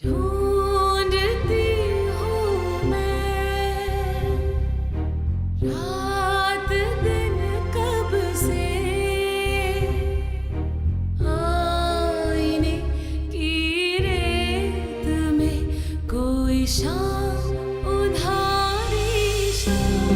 ढूंढती हूँ मैं रात दिन कब से आईने की रेत में कोई शाम उधारी शाम।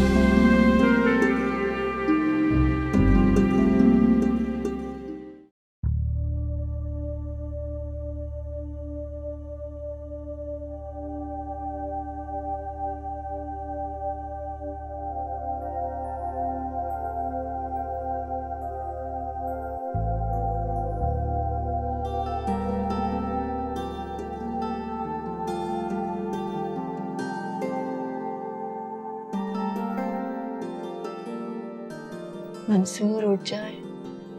मंसूर उठ जाए,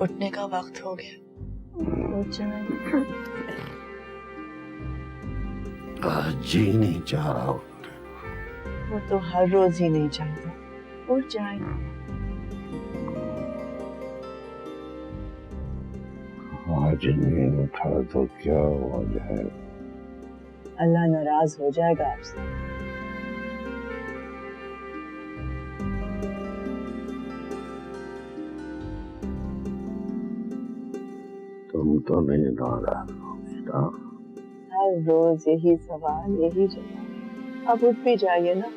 उठने का वक्त हो गया। उठ जाए। आज जी नहीं चाह रहा हूँ। वो तो हर रोज ही नहीं चाहता। उठ जाए। आज नहीं उठा तो क्या हो जाएगा? अल्लाह नाराज हो जाएगा आपसे। तुम तो नहीं नाराज हो बेटा। हर रोज यही सवाल, यही जवाब। अब उठ भी जाइए ना,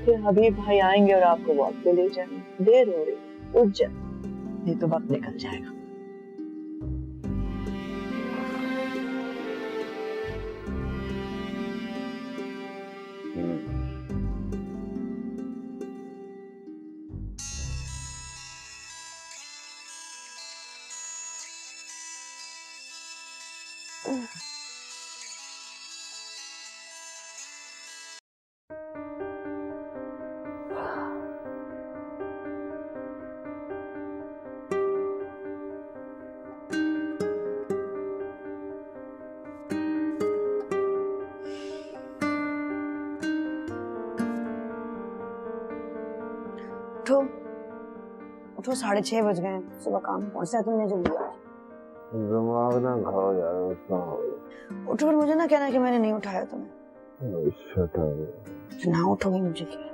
फिर हबीब भाई आएंगे और आपको वॉक पे ले जाएंगे। देर हो रही, उठ जाए, नहीं तो वक्त निकल जाएगा। उठो उठो, 6:30 बज गए हैं। सुबह काम पहुंचना है तुमने जल्दी आज। दिमाग ना खाओ यार। उठो और मुझे ना कहना कि मैंने नहीं उठाया तुम्हें। Shut up. ना उठोगे मुझे क्या?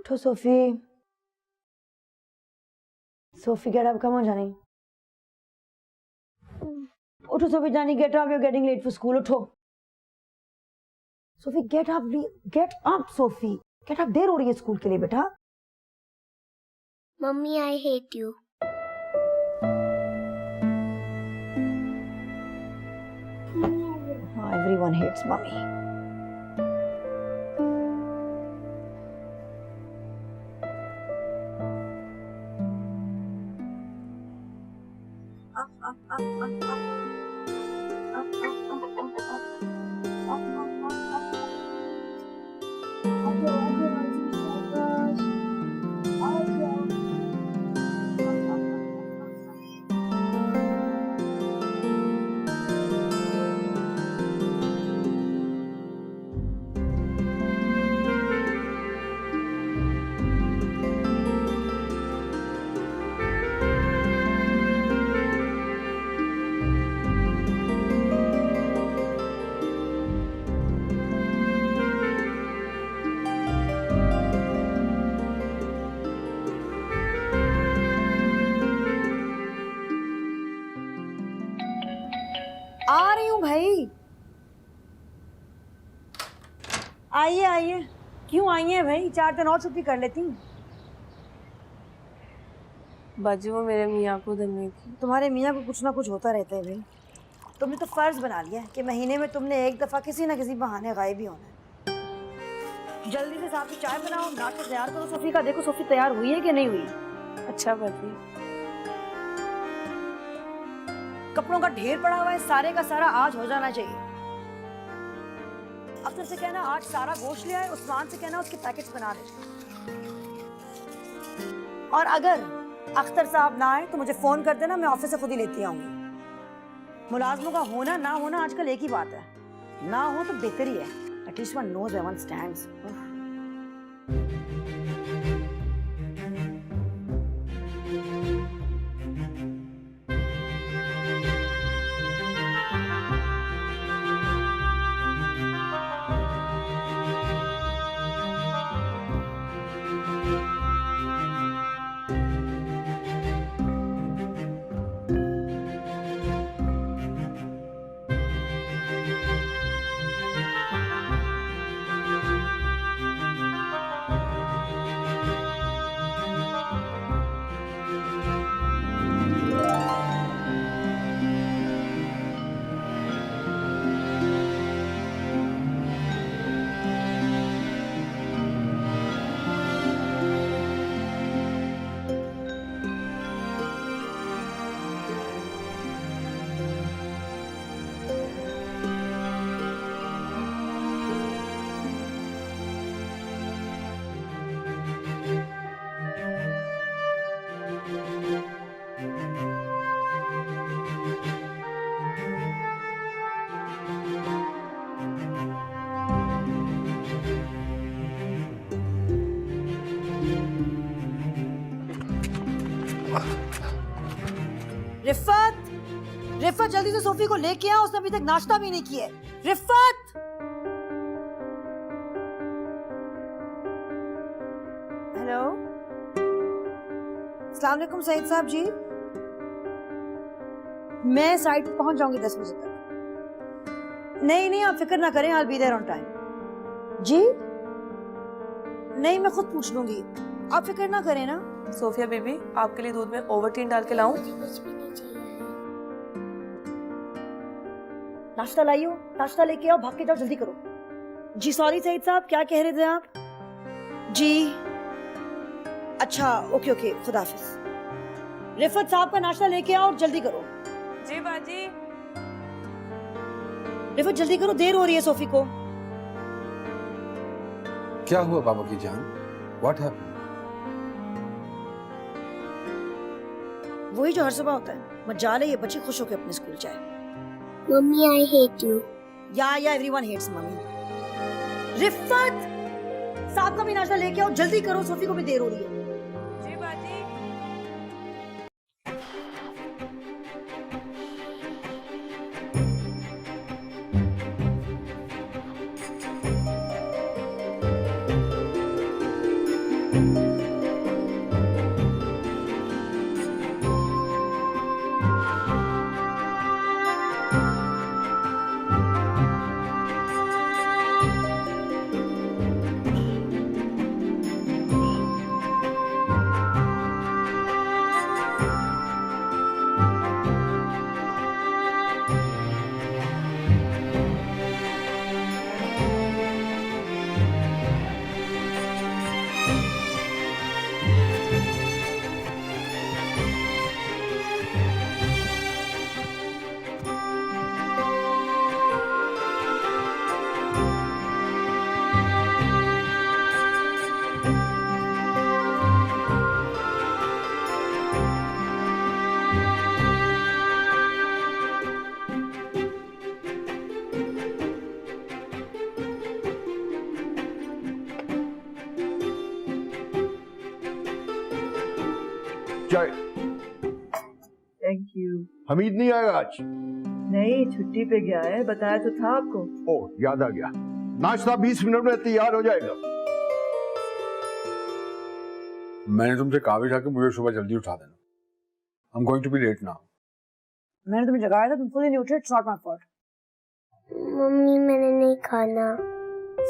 उठो Sophie. Sophie get up, come on जानी। उठो सोफी जानी, get up, you are getting late for school. उठो Sophie, get up, get up Sophie, get up. देर हो रही है स्कूल के लिए बेटा। Mummy I hate you. Everyone hates mummy. आ रही हूँ भाई। आइए आइए। क्यों आई हैं भाई? 4 दिन और छुट्टी कर लेती। बाजी वो मेरे मियाँ को धरने की। तुम्हारे मियाँ को कुछ ना कुछ होता रहता है भाई। तुमने तो फर्ज बना लिया है कि महीने में तुमने एक दफा किसी ना किसी बहाने गायब ही होना है। जल्दी से साथ में चाय बनाओ, नाश्ता तैयार करो सोफी का। देखो सोफी तैयार हुई है कि नहीं हुई। अच्छा बाजी। कपड़ों का ढेर पड़ा हुआ है, सारे का सारा आज हो जाना चाहिए। अख्तर से कहना आज सारा गोश्त ले आए, उस्मान से कहना उसके पैकेट्स बना दे। और अगर अख्तर साहब ना आए तो मुझे फोन कर देना, मैं ऑफिस से खुद ही लेती आऊंगी। मुलाजमों का होना ना होना आजकल एक ही बात है, ना हो तो बेहतर ही है। At least one knows one stands. Rifat, Rifat जल्दी से सोफी को लेके आ, उसने अभी तक नाश्ता भी नहीं किया है। रिफत, हेलो, अस्सलाम वालेकुम सईद साहब जी। मैं साइट पे पहुंच जाऊंगी 10 बजे तक। नहीं नहीं आप फिक्र ना करें, I'll be there on time। जी नहीं मैं खुद पूछ लूंगी, आप फिक्र ना करें ना। सोफिया बेबी आपके लिए दूध में ओवल्टीन डाल के लाऊं? नाश्ता लाइयो, नाश्ता लेके आओ, भाग के जाओ, जल्दी करो। जी सॉरी सईद साहब, क्या कह रहे थे आप? जी अच्छा ओके ओके, खुदा हाफिज। रिफत साहब का नाश्ता लेके आओ और जल्दी करो। जी बाजी। रिफत जल्दी करो, देर हो रही है सोफी को। क्या हुआ बाबा की जान? What happened? वही जो हर सुबह होता है, मजाल है ये बच्चे खुश होकर अपने स्कूल जाए। Mommy, I hate you. या एवरीवन हेट्स मम्मी। रिफत साहब का भी नाश्ता लेके आओ, जल्दी करो, सोफी को भी देर हो रही है। जी बाजी। चाय। Thank you. हमीद नहीं आएगा आज? नहीं छुट्टी पे गया है, बताया तो था आपको। ओह याद आ गया, नाश्ता 20 मिनट में तैयार हो जाएगा। मैंने तुमसे कहा भी था कि मुझे सुबह जल्दी उठा देना। I'm going to be late now. मैंने तुम्हें जगाया था, तुम खुद ही नहीं उठे, it's not my fault. Mummy मैंने नहीं खाना।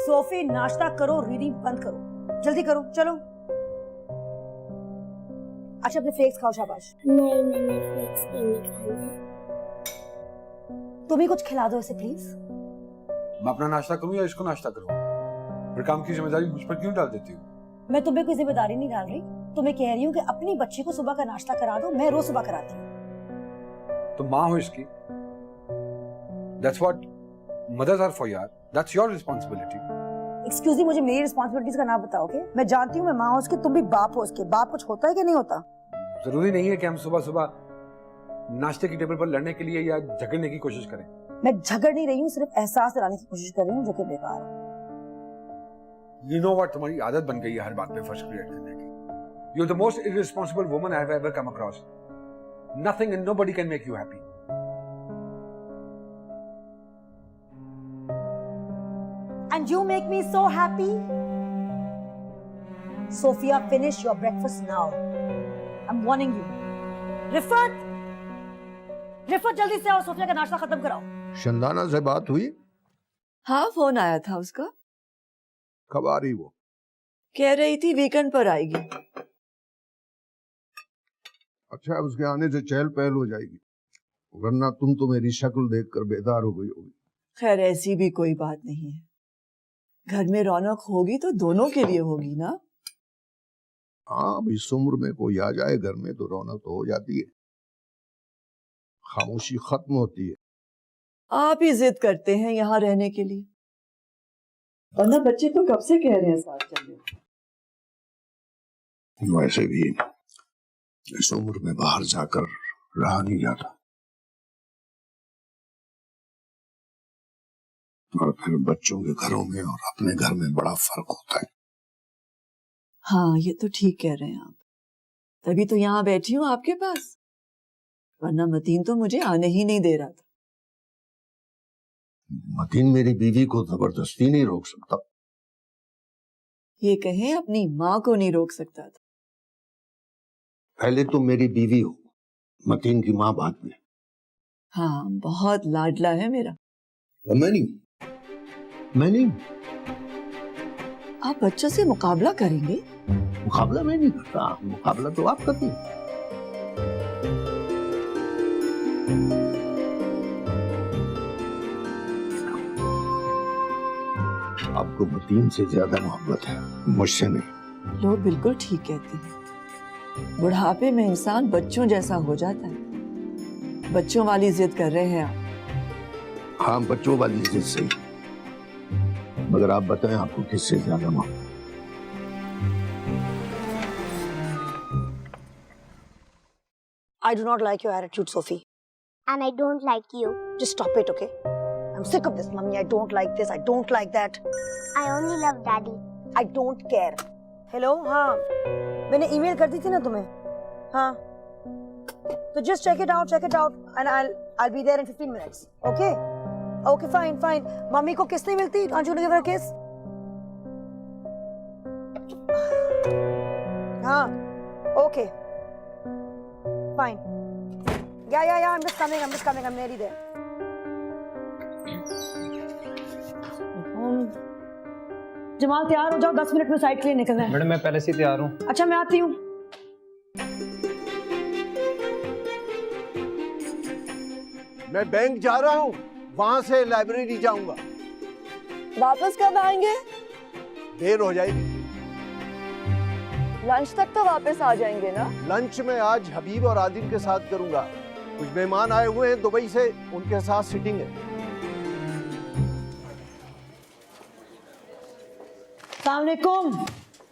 सोफी नाश्ता करो, रीडिंग बंद करो, जल्दी करो, चलो। अच्छा अपने फ्लेक्स खाओ, शाबाश। नहीं, मैंने फ्लेक्स नहीं खाना। तुम ही कुछ खिला दो इसे प्लीज। मैं अपना नाश्ता करूं या इसको नाश्ता करूं? फिर काम की जिम्मेदारी मुझ पर क्यों डाल देती हो? मैं तुम्हें कोई जिम्मेदारी नहीं डाल रही, तुम्हें कह रही हूँ कि अपनी बच्ची को सुबह का नाश्ता करा दो, मैं रोज सुबह कराती हूँ। तुम माँ हो इसकी। That's what mothers are for यार। That's your responsibility। Excuse me, मुझे मेरी रिस्पॉन्सिबिलिटीज का नाम बताओगे? मैं जानती हूँ मैं माँ हूँ उसकी, तुम भी बाप हो उसके। बाप कुछ होता है कि नहीं होता? जरूरी नहीं है कि हम सुबह सुबह नाश्ते की टेबल पर लड़ने के लिए या झगड़ने की कोशिश करें। मैं झगड़ नहीं रही हूँ, सिर्फ एहसास दिलाने की कोशिश कर रही हूँ, जो कि बेकार है। You know what? तुम्हारी आदत बन गई है हर बात पे फर्स्ट क्रिएट करने की। You're the most irresponsible woman I have ever come across. Nothing and nobody can make you happy. And you make me so happy. Sophia, finish your breakfast now. I'm warning you. Rifat, Rifat जल्दी से आओ, Sophia का नाश्ता खत्म कराओ। शंदाना से बात हुई? हाँ, फोन आया था उसका। कब आ रही वो? कह रही थी वीकेंड पर आएगी। अच्छा, उसके आने से चहल पहल हो जाएगी, वरना तुम तो मेरी शक्ल देखकर बेदार हो गई होगी। खैर ऐसी भी कोई बात नहीं है, घर में रौनक होगी तो दोनों के लिए होगी ना। हाँ, अब इस उम्र में कोई आ जाए घर में तो रौनक तो हो जाती है, खामोशी खत्म होती है। आप ही जिद करते हैं यहाँ रहने के लिए, वरना बच्चे तो कब से कह रहे हैं साथ चलिए। वैसे भी इस उम्र में बाहर जाकर रहा नहीं जाता, और फिर बच्चों के घरों में और अपने घर में बड़ा फर्क होता है। हाँ, ये तो ठीक कह रहे हैं आप, तभी तो यहाँ बैठी हूँ आपके पास, वरना मतीन तो मुझे आने ही नहीं दे रहा था। मतीन मेरी बीवी को जबरदस्ती नहीं रोक सकता। ये कहें अपनी माँ को नहीं रोक सकता था। पहले तुम मेरी बीवी हो, मतीन की माँ बाद में। हाँ, बहुत लाडला है मेरा। मैं नहीं। आप बच्चों से मुकाबला करेंगे? मुकाबला मैं नहीं करता, मुकाबला तो आप करती हैं। आपको मतीन से ज्यादा मोहब्बत है, मुझसे नहीं। लोग बिल्कुल ठीक कहते हैं, बुढ़ापे में इंसान बच्चों जैसा हो जाता है। बच्चों वाली जिद कर रहे हैं आप। हाँ, बच्चों वाली जिद सही, मगर आप बताएं आपको किससे ज्यादा मोहब्बत? I do not like your attitude, Sophie. And I don't like you. Just stop it, okay? I'm sick of this, Mummy. I don't like this. I don't like that. I only love Daddy. I don't care. Hello? हाँ, मैंने email कर दी थी ना तुम्हें। हाँ, तो just check it out, and I'll be there in 15 minutes. Okay? Okay, fine. Mummy को किस नहीं मिलती? Can't you give her a kiss? हाँ, okay. Fine. Yeah. I'm just coming. I'm nearly there. Jamal तैयार हो जाओ, 10 मिनट में साइट के लिए निकलना है। मैडम मैं पहले से तैयार हूँ। अच्छा, मैं आती हूँ। मैं बैंक जा रहा हूँ, वहां से लाइब्रेरी जाऊंगा। वापस कब आएंगे? देर हो जाएगी। लंच तक तो वापस आ जाएंगे ना? लंच में आज हबीब और आदिल के साथ करूंगा। कुछ मेहमान आए हुए हैं दुबई से, उनके साथ सिटिंग है। अस्सलाम वालेकुम।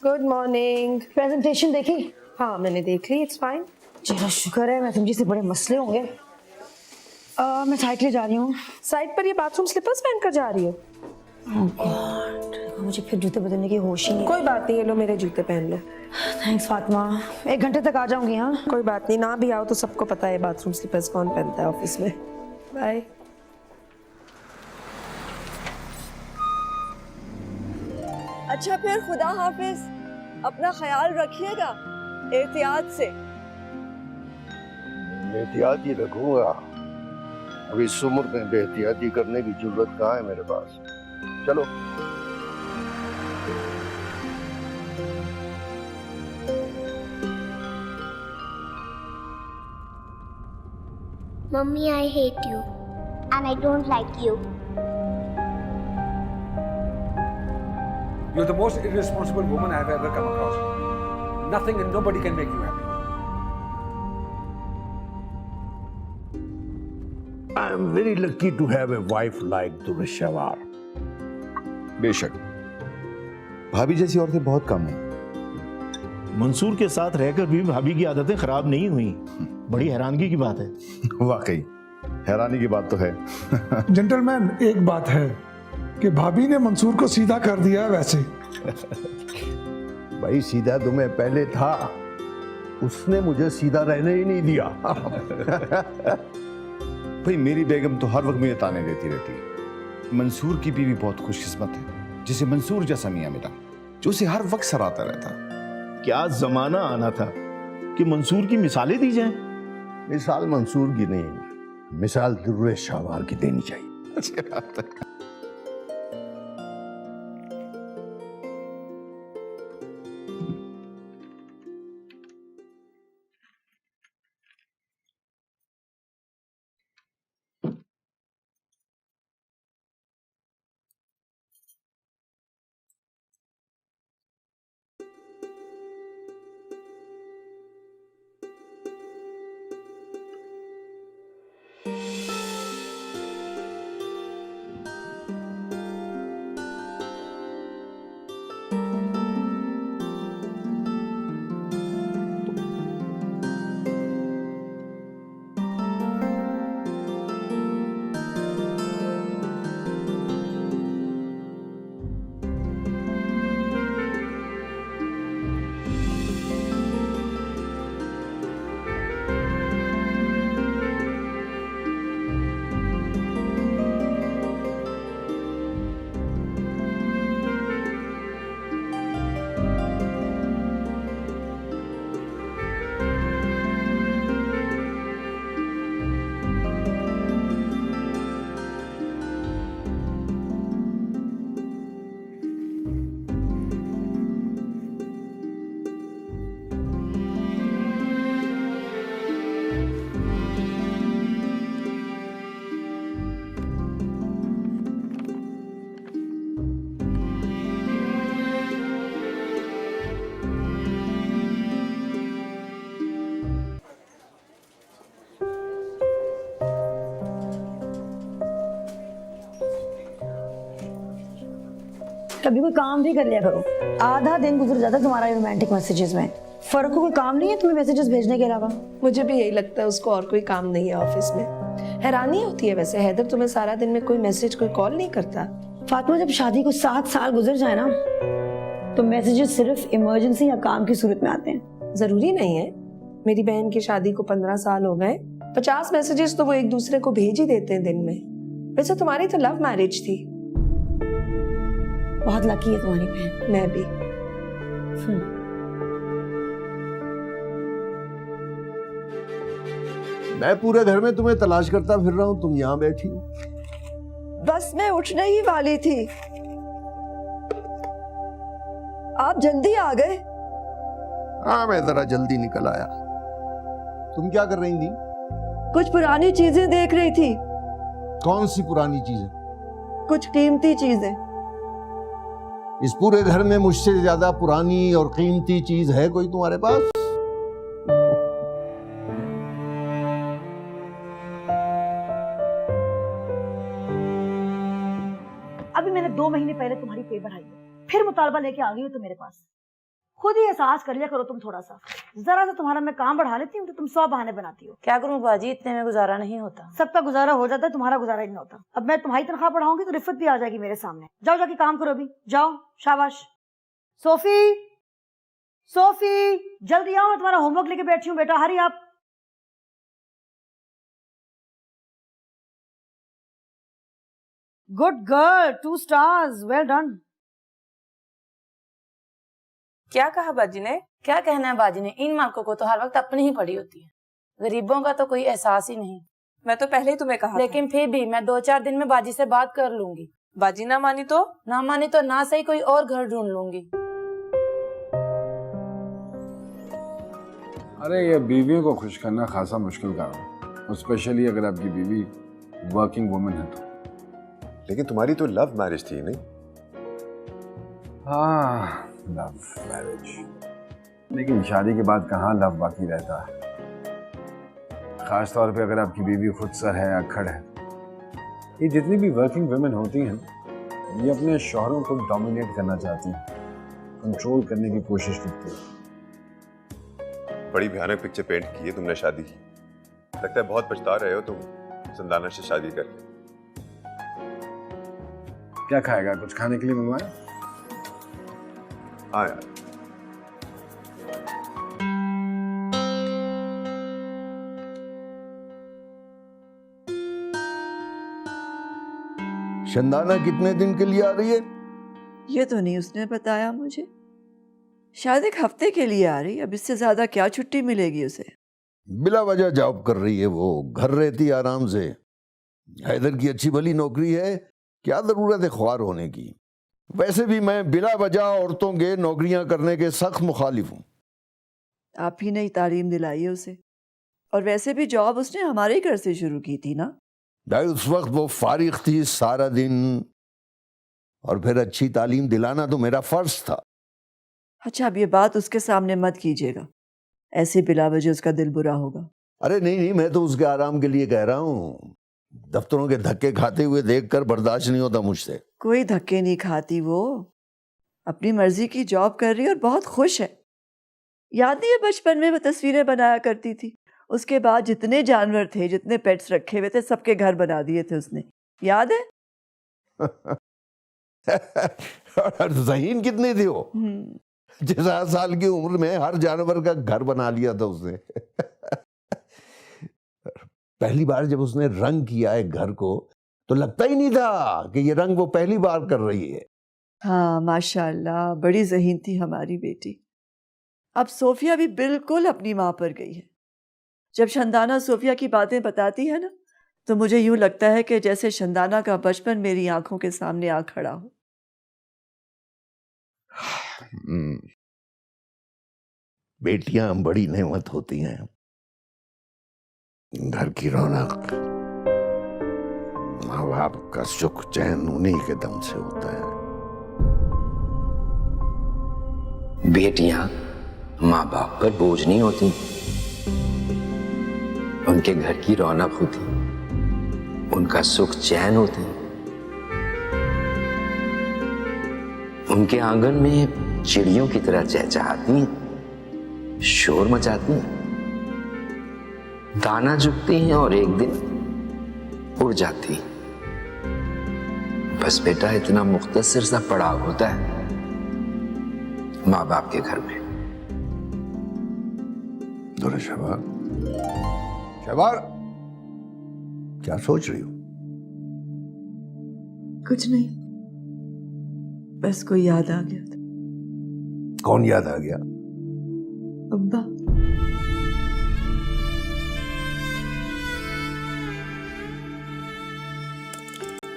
Good morning. प्रेजेंटेशन देखी? हाँ, मैंने देख ली, इट्स फाइन। चलो शुक्र है, मैं समझी से बड़े मसले होंगे। मैं साइट ले जा रही हूँ। साइड पर ये बाथरूम स्लिपर्स पहन कर जा रही हो? Oh God, मुझे फिर जूते बदलने की होश ही नहीं। कोई बात नहीं, ये लो मेरे जूते पहन लो। थैंक्स फातिमा, 1 घंटे तक आ जाऊंगी। हाँ, कोई बात नहीं, ना भी आओ तो सबको पता है बाथरूम स्लिपर्स कौन पहनता है ऑफिस में। बाय। अच्छा फिर खुदा हाफिज, अपना ख्याल रखिएगा, एहतियात से। एहतियात ही रखूंगा, अब इस उम्र में बेहतियाती करने की जरूरत कहाँ है मेरे पास। चलो। Mummy, I hate you. And I don't like you. You're the most irresponsible woman I've ever come across. Nothing and nobody can make you happy. I am very lucky to have a wife like Dureshawar. बेशक भाभी जैसी औरतें बहुत कम हैं। मंसूर के साथ रहकर भी भाभी की आदतें खराब नहीं हुई। बड़ी हैरानगी की बात है। वाकई हैरानी की बात तो है। जेंटलमैन, एक बात है कि भाभी ने मंसूर को सीधा कर दिया वैसे। भाई सीधा तो मैं पहले था, उसने मुझे सीधा रहने ही नहीं दिया। भाई मेरी बेगम तो हर वक्त मुझे ताने देती रहती है। मंसूर की बीवी बहुत खुशकिस्मत है जिसे मंसूर जैसा मियां मिला, जो उसे हर वक्त सराहता रहता। क्या जमाना आना था कि मंसूर की मिसालें दी जाएं। मिसाल मंसूर की नहीं, मिसाल दुर्रेशावार की देनी चाहिए। अच्छी बात है। कभी कोई काम भी कर लिया करो। आधा दिन गुजर जाता है तुम्हारा रोमांटिक मैसेजेस में। फर्क को कोई काम नहीं है तुम्हें मैसेजेस भेजने के अलावा? मुझे भी यही लगता है, उसको और कोई काम नहीं है ऑफिस में। हैरानी होती है वैसे हैदर, तुम्हें सारा दिन में कोई मैसेज कोई कॉल नहीं करता। फातिमा, जब शादी को 7 साल गुजर जाए ना तो मैसेजेस सिर्फ इमरजेंसी या काम की सूरत में आते हैं। जरूरी नहीं है। मेरी बहन की शादी को 15 साल हो गए, 50 मैसेजेस तो वो एक दूसरे को भेज ही देते हैं दिन में। वैसे तुम्हारी तो लव मैरिज थी। बहुत लकी है तुम्हारी बहन। मैं भी। मैं पूरे घर में तुम्हें तलाश करता फिर रहा हूँ, तुम यहाँ बैठी हो। बस मैं उठने ही वाली थी, आप जल्दी आ गए। हाँ, मैं जरा जल्दी निकल आया। तुम क्या कर रही थी? कुछ पुरानी चीजें देख रही थी। कौन सी पुरानी चीजें? कुछ कीमती चीजें। इस पूरे घर में मुझसे ज्यादा पुरानी और कीमती चीज है कोई तुम्हारे पास? अभी मैंने 2 महीने पहले तुम्हारी पे बढ़ाई है, फिर मुतालबा लेके आ गई हो तो मेरे पास। खुद ही एहसास कर लिया करो तुम थोड़ा सा। जरा सा तुम्हारा मैं काम बढ़ा लेती हूँ तो तुम 100 बहाने बनाती हो। क्या करूं बाजी, इतने में गुजारा नहीं होता। सबका गुजारा हो जाता है, तुम्हारा गुजारा ही नहीं होता। अब मैं तुम्हारी तनख्वाह बढ़ाऊंगी तो रिफत भी आ जाएगी मेरे सामने। जाओ जाके काम करो, अभी जाओ, शाबाश। सोफी, सोफी जल्दी आओ, मैं तुम्हारा होमवर्क लेके बैठी हूँ बेटा, हरी आप। Good girl, 2 stars, well done. क्या कहा बाजी ने? क्या कहना है बाजी ने? इन मार्कों को तो हर वक्त अपनी ही पड़ी होती है, गरीबों का तो कोई एहसास ही नहीं। मैं तो पहले ही तुम्हें कहा लेकिन फिर भी मैं 2-4 दिन में बाजी से बात कर लूंगी। बाजी ना मानी तो? ना मानी तो ना सही कोई और घर ढूंढ लूंगी। अरे ये बीवियों को खुश करना खासा मुश्किल काम है। और स्पेशली अगर आपकी बीवी वर्किंग वुमन है तो। लेकिन तुम्हारी तो लव मैरिज थी नहीं? हाँ, लव मैरिज, लेकिन शादी के बाद कहाँ लव बाकी रहता है। खास तौर पे अगर आपकी बीवी खुद सर है अक्खड़ है। ये जितनी भी वर्किंग वुमेन होती हैं ये अपने शौहरों को डोमिनेट करना चाहती हैं, कंट्रोल करने की कोशिश करती हैं। बड़ी भयानक पिक्चर पेंट की है तुमने शादी की। लगता है बहुत पछता रहे हो तुम संदाना से शादी करके। क्या खाएगा? कुछ खाने के लिए मंगवाएं? हाँ यार। शंदाना कितने दिन के लिए आ रही है? ये तो नहीं उसने बताया मुझे। शायद 1 हफ्ते के लिए आ रही। अब इससे ज्यादा क्या छुट्टी मिलेगी उसे? बिला वजह जॉब कर रही है वो, घर रहती आराम से। हैदर की अच्छी भली नौकरी है, क्या जरूरत है ख्वार होने की। वैसे भी मैं बिला वजह औरतों के नौकरियां करने के सख्त मुखालिफ हूँ। आप ही ने ही तालीम दिलाई है उसे। और वैसे भी जॉब उसने हमारे ही घर से शुरू की थी ना। भाई उस वक्त वो फारिग थी सारा दिन, और फिर अच्छी तालीम दिलाना तो मेरा फर्ज था। अच्छा, अब ये बात उसके सामने मत कीजिएगा, ऐसे बिला वजह उसका दिल बुरा होगा। अरे नहीं नहीं, मैं तो उसके आराम के लिए कह रहा हूँ। दफ्तरों के धक्के खाते हुए देखकर बर्दाश्त नहीं होता मुझसे। कोई धक्के नहीं खाती वो, अपनी मर्जी की जॉब कर रही है और बहुत खुश है। याद नहीं है बचपन में वो तस्वीरें बनाया करती थी? उसके बाद जितने जानवर थे, जितने पेट्स रखे हुए थे, सबके घर बना दिए थे उसने, याद है? और ज़हीन कितनी थी वो? 6 साल की उम्र में हर जानवर का घर बना लिया था उसने। पहली बार जब उसने रंग किया है घर को तो लगता ही नहीं था कि ये रंग वो पहली बार कर रही है। हाँ माशाल्लाह, बड़ी ज़हीन थी हमारी बेटी। अब सोफिया भी बिल्कुल अपनी माँ पर गई है। जब शंदाना सोफिया की बातें बताती है ना, तो मुझे यूं लगता है कि जैसे शंदाना का बचपन मेरी आंखों के सामने आ खड़ा हो। बेटियां बड़ी नेमत होती हैं। घर की रौनक, माँ बाप का सुख चैन उन्हीं के दम से होता है। बेटियां माँ बाप पर बोझ नहीं होती, उनके घर की रौनक होती, उनका सुख चैन होते हैं। उनके आंगन में चिड़ियों की तरह चहचहाती हैं, शोर मचाती हैं, दाना चुगती हैं और एक दिन उड़ जाती। बस बेटा इतना मुख्तसर सा पड़ाव होता है माँ बाप के घर में। दुरे शहबाज, शहबाज, क्या सोच रही हो? कुछ नहीं, बस कोई याद आ गया था। कौन याद आ गया? अब्बा।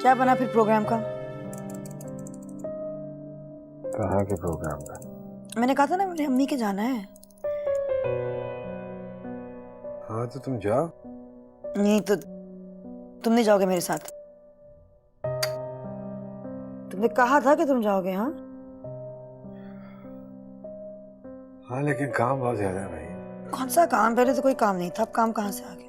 क्या बना फिर प्रोग्राम का? कहाँ के प्रोग्राम का? मैंने कहा था ना मेरी अम्मी के जाना है। हाँ तो तुम जाओ। नहीं तो तुम नहीं जाओगे मेरे साथ? तुमने कहा था कि तुम जाओगे। हाँ हाँ, लेकिन काम बहुत ज्यादा है भाई। कौन सा काम? पहले तो कोई काम नहीं था, अब काम कहाँ से आ गया?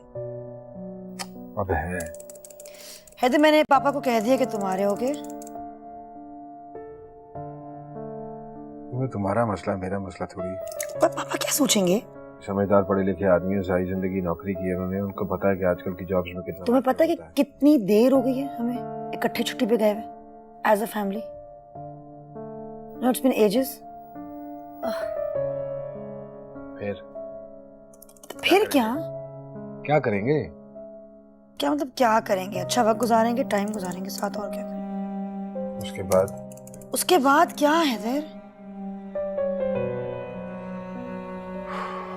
अब है तो मैंने पापा को कह दिया कि तुम आ रहे होगे। तुम्हारा मसला मेरा मसला थोड़ी। पर पापा क्या सोचेंगे? समझदार पढ़े लिखे आदमी है, सारी जिंदगी नौकरी की है उन्होंने, उनको पता है कि आजकल की जॉब्स में कितना। तुम्हें पता है कि कितनी देर हो गई है हमें इकट्ठे छुट्टी पे गए हुए as a family? No, it's been ages. फिर क्या करेंगे? क्या मतलब क्या करेंगे? अच्छा वक्त गुजारेंगे, टाइम गुजारेंगे साथ, और क्या करेंगे? उसके बाद क्या है देर?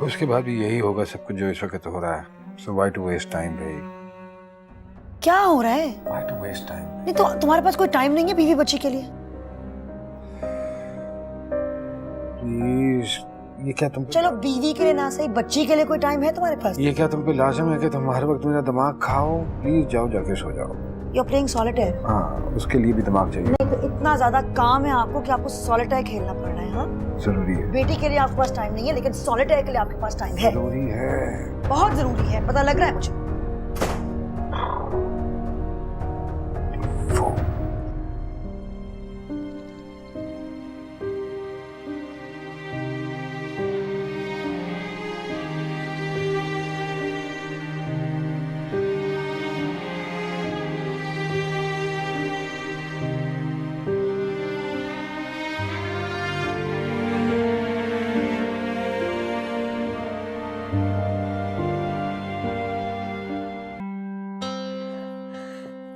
उसके बाद भी यही होगा सब कुछ जो इस वक्त हो रहा है। So why to waste time, भाई? क्या हो रहा है? Why to waste time? नहीं तो तुम्हारे पास कोई टाइम नहीं है बीवी बच्ची के लिए? Please, ये क्या तुम चलो बीवी के लिए ना सही, बच्ची के लिए कोई टाइम है तुम्हारे पास? ये क्या तुम पे लाजम है कि तुम हर वक्त मेरा दिमाग खाओ? प्लीज जाओ, जाके सो जाओ। You're playing solitaire. हाँ, उसके लिए भी दिमाग चाहिए। नहीं तो इतना ज्यादा काम है आपको कि आपको सॉलिटेयर खेलना पड़ रहा है। हाँ, जरूरी है। बेटी के लिए आपके पास टाइम नहीं है, लेकिन सॉलिटेयर के लिए आपके पास टाइम है। जरूरी है, बहुत जरूरी है, पता लग रहा है मुझे।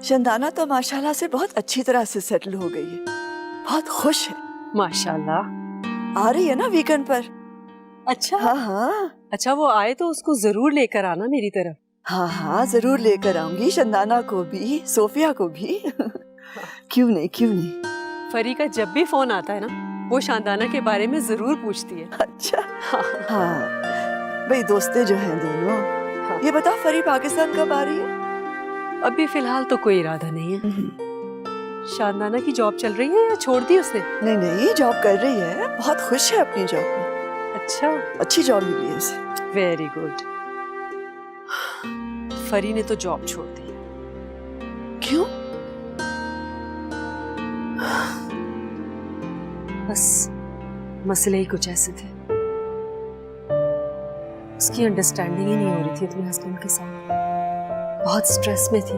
चंदाना तो माशाल्लाह से बहुत अच्छी तरह से सेटल हो गई है, बहुत खुश है माशाल्लाह। आ रही है ना वीकेंड पर? अच्छा हाँ हाँ। अच्छा, वो आए तो उसको जरूर लेकर आना मेरी तरफ। हाँ हाँ जरूर लेकर आऊंगी, चंदाना को भी, सोफिया को भी। क्यों नहीं, क्यों नहीं। फरी का जब भी फोन आता है ना, वो शांदाना के बारे में जरूर पूछती है। अच्छा हाँ भाई, दोस्तें जो हैं दोनों। हाँ। ये बता फरी पाकिस्तान कब आ रही है? अभी फिलहाल तो कोई इरादा नहीं है। शांदाना की जॉब चल रही है या छोड़ दी उसने? नहीं नहीं, जॉब कर रही है, बहुत खुश है अपनी जॉब में। अच्छा, अच्छी जॉब मिली है उसे। Very good. फरी ने तो जॉब छोड़ दी। क्यों? बस मसले ही कुछ ऐसे थे, उसकी अंडरस्टैंडिंग ही नहीं हो रही थी अपने हस्बैंड के साथ, बहुत स्ट्रेस में थी,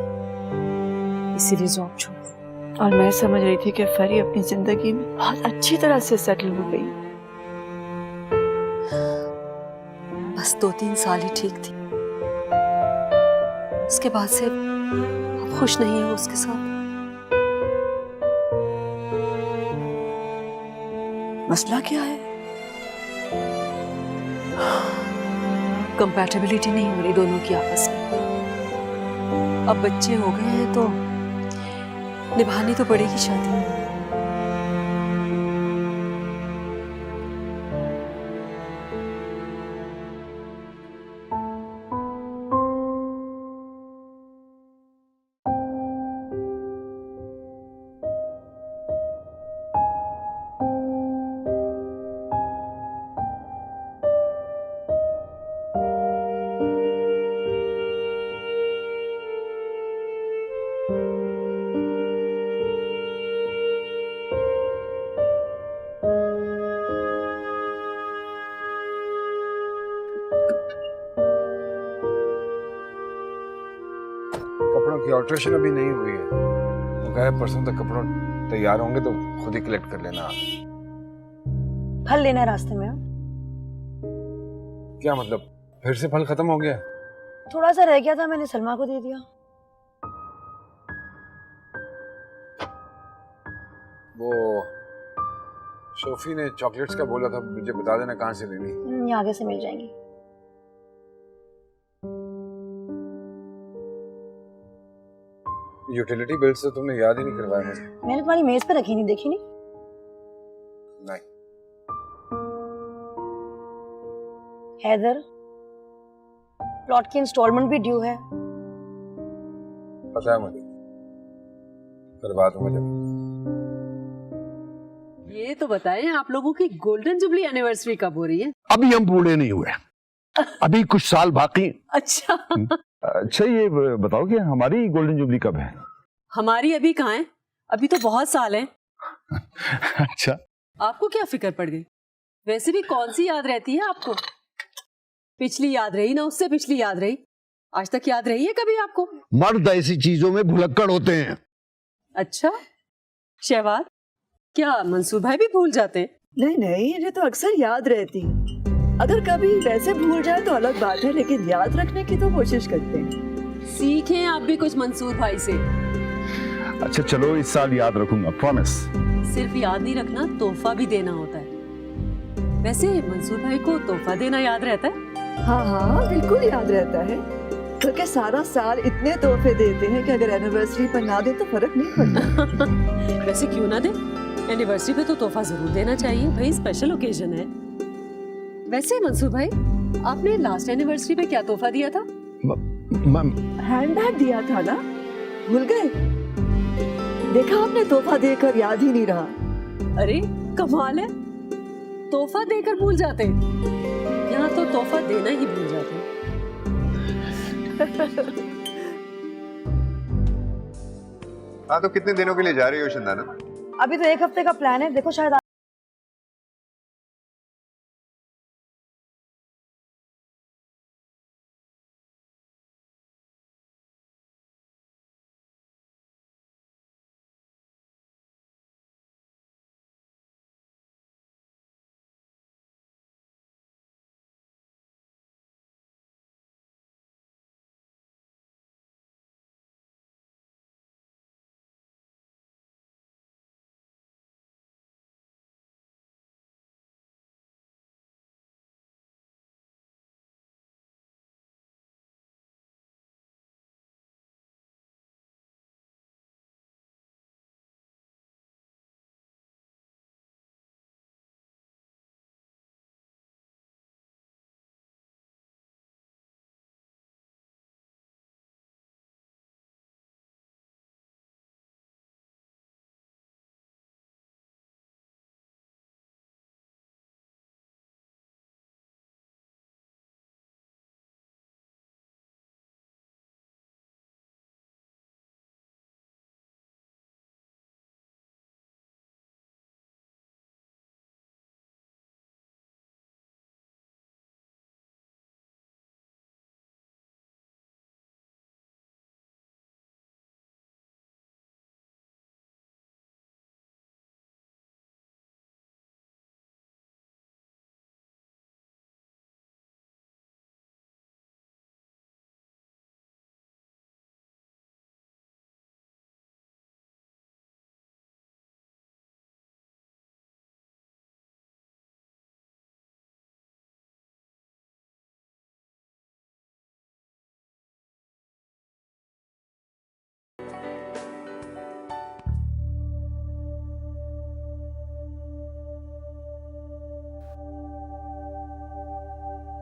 इसीलिए जॉब छोड़ दी। और मैं समझ रही थी कि फरी अपनी जिंदगी में बहुत अच्छी तरह से सेटल हो गई। बस 2-3 साल ही ठीक थी, उसके बाद से अब खुश नहीं है वो उसके साथ। मसला क्या है? कंपैटिबिलिटी नहीं हो रही दोनों की आपस में। अब बच्चे हो गए हैं तो निभानी तो पड़ेगी शादी। कपड़ों की ऑल्ट्रेशन अभी नहीं हुई है, तो कहा है परसों तक कपड़ों तैयार होंगे तो खुद ही कलेक्ट कर लेना। फल लेना है रास्ते में। क्या मतलब, फिर से फल खत्म हो गया? थोड़ा सा रह गया था, मैंने सलमा को दे दिया। वो सोफी ने चॉकलेट्स का बोला था, मुझे बता देना कहाँ से लेनी। ये आगे से मिल जाएंगी। यूटिलिटी बिल्स तो तुमने याद ही नहीं करवाया मुझे। मैंने तुम्हारी मेज पे रखी नहीं, देखी नहीं? नहीं। हैदर, प्लॉट की इंस्टॉलमेंट भी ड्यू है। पता है मुझे, करवा दूंगा जब। ये तो बताएं, आप लोगों की गोल्डन जुबली एनिवर्सरी कब हो रही है? अभी हम बूढ़े नहीं हुए, अभी कुछ साल बाकी। अच्छा। अच्छा ये बताओ कि हमारी गोल्डन जुबली कब है? हमारी अभी कहाँ है, अभी तो बहुत साल हैं। अच्छा, आपको क्या फिक्र पड़ गई? वैसे भी कौन सी याद रहती है आपको? पिछली याद रही ना, उससे पिछली याद रही, आज तक याद रही है कभी आपको? मर्द ऐसी चीजों में भुलक्कड़ होते हैं। अच्छा शहवाज, क्या मंसूर भाई भी भूल जाते हैं? नहीं नहीं, इन्हें तो अक्सर याद रहती है। अगर कभी वैसे भूल जाए तो अलग बात है, लेकिन याद रखने की तो कोशिश करते हैं। सीखें आप भी कुछ मंसूर भाई से। अच्छा चलो इस साल याद रखूंगा, प्रॉमिस। सिर्फ याद नहीं रखना, तोहफा भी देना होता है। वैसे मंसूर भाई को तोहफा देना याद रहता है? हाँ हाँ बिल्कुल याद रहता है, क्योंकि सारा साल इतने तोहफे देते हैं कि अगर एनिवर्सरी पर ना दे तो फर्क नहीं पड़ता। वैसे क्यों ना दे, एनिवर्सरी पे तो तोहफा जरूर देना चाहिए भाई, स्पेशल ओकेजन है। वैसे मंसूर भाई, आपने लास्ट एनिवर्सरी पे क्या तोहफा दिया था? हैंडबैग दिया था ना, भूल गए? देखा आपने, तोहफा देकर याद ही नहीं रहा। अरे कमाल है, तोहफा देकर भूल जाते। यहाँ तो तोहफा देना ही भूल जाते। हाँ, तो कितने दिनों के लिए जा रही हो शंदाना? अभी तो 1 हफ्ते का प्लान है, देखो शायद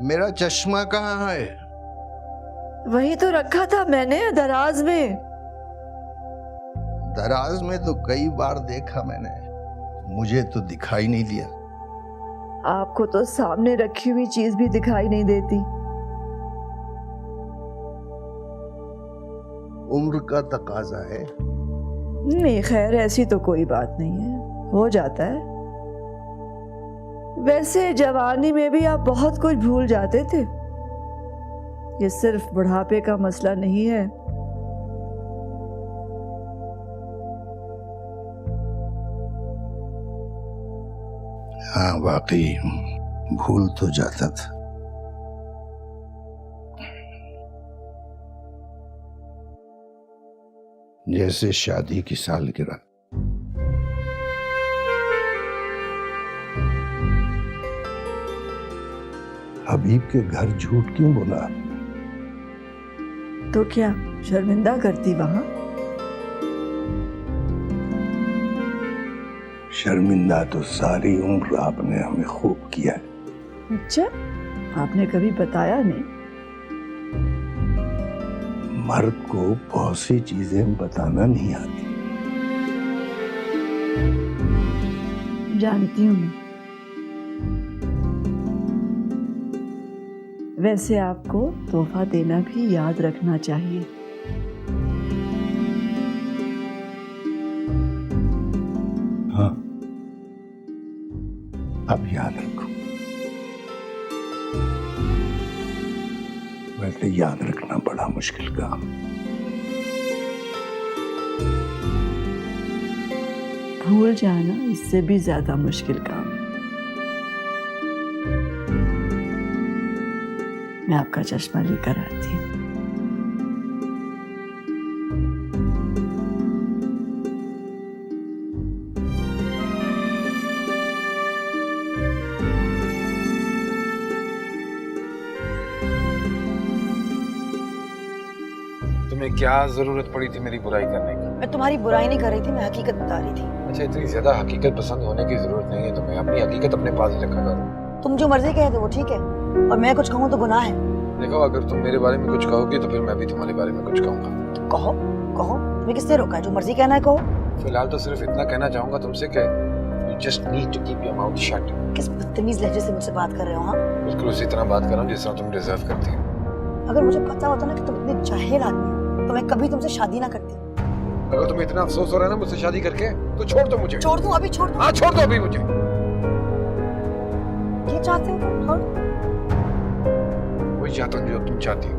मेरा चश्मा कहाँ है? वही तो रखा था मैंने दराज में। दराज में तो कई बार देखा मैंने, मुझे तो दिखाई नहीं दिया। आपको तो सामने रखी हुई चीज भी दिखाई नहीं देती। उम्र का तकाजा है। नहीं खैर, ऐसी तो कोई बात नहीं है, हो जाता है। वैसे जवानी में भी आप बहुत कुछ भूल जाते थे। ये सिर्फ बुढ़ापे का मसला नहीं है। हाँ वाकई भूल तो जाता था। जैसे शादी की सालगिरह। हबीब के घर झूठ क्यों बोला? तो क्या शर्मिंदा करती वहां? शर्मिंदा तो सारी उम्र आपने हमें खूब किया है। अच्छा, आपने कभी बताया नहीं? मर्द को बहुत सी चीजें बताना नहीं आती। जानती हूँ मैं। वैसे आपको तोहफा देना भी याद रखना चाहिए। हाँ, अब याद रखो। वैसे याद रखना बड़ा मुश्किल काम। भूल जाना इससे भी ज्यादा मुश्किल काम है। मैं आपका चश्मा लेकर आती हूँ। तुम्हें क्या जरूरत पड़ी थी मेरी बुराई करने की? मैं तुम्हारी बुराई नहीं कर रही थी, मैं हकीकत बता रही थी। अच्छा, इतनी ज्यादा हकीकत पसंद होने की जरूरत नहीं है तुम्हें। अपनी हकीकत अपने पास ही रखा करो। तुम जो मर्जी कह दो वो ठीक है, और मैं कुछ कहूँ तो गुनाह है। देखो, अगर तुम मेरे बारे में कुछ कहोगी तो फिर मैं भी तुम्हारे बारे में कुछ कहूंगा। कहो कहो, तुम्हें किसने रोका है? जो मर्जी कहना है कहो। फिलहाल तो सिर्फ इतना कहना चाहूंगा तुमसे कि you just need to keep your mouth shut। किस बदतमीज लहजे से मुझसे बात कर रहे हो? हाँ, बिल्कुल उसी तरह बात कर रहा हूँ जिस तरह तुम डिजर्व करती हो। अगर मुझे पता होता ना कि तुम इतने जाहिल आदमी हो तो मैं कभी तुमसे शादी ना करती। अगर तुम्हें इतना अफसोस हो रहा है ना मुझसे शादी करके, तो छोड़ दो मुझे। छोड़ दूं? अभी छोड़ दूं? हाँ, छोड़ दो अभी मुझे। ये चाहते हो तुम? वही चाहता हूँ जो तुम चाहती हो।